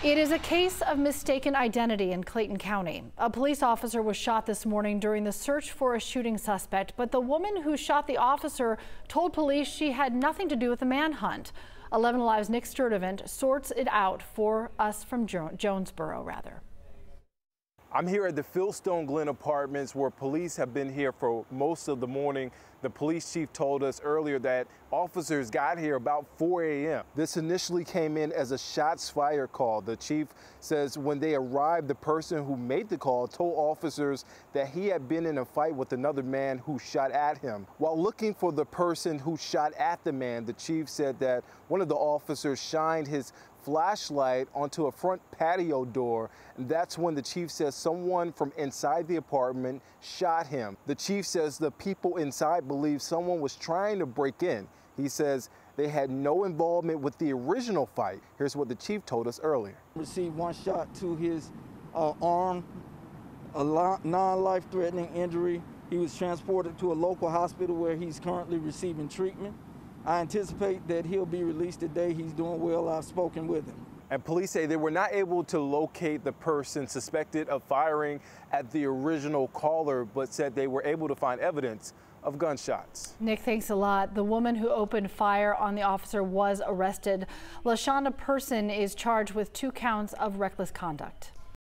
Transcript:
It is a case of mistaken identity in Clayton County. A police officer was shot this morning during the search for a shooting suspect, but the woman who shot the officer told police she had nothing to do with the manhunt. 11 Alive's Nick Sturdivant sorts it out for us from Jonesboro, I'm here at the Fieldstone Glen Apartments where police have been here for most of the morning. The police chief told us earlier that officers got here about 4 a.m. This initially came in as a shots fired call. The chief says when they arrived, the person who made the call told officers that he had been in a fight with another man who shot at him. While looking for the person who shot at the man, the chief said that one of the officers shined his flashlight onto a front patio door, and that's when the chief says someone from inside the apartment shot him. The chief says the people inside believe someone was trying to break in. He says they had no involvement with the original fight. Here's what the chief told us earlier. Received one shot to his arm, a non-life-threatening injury. He was transported to a local hospital where he's currently receiving treatment. I anticipate that he'll be released today. He's doing well. I've spoken with him. And police say they were not able to locate the person suspected of firing at the original caller, but said they were able to find evidence of gunshots. Nick, thanks a lot. The woman who opened fire on the officer was arrested. LaShonda Person is charged with 2 counts of reckless conduct.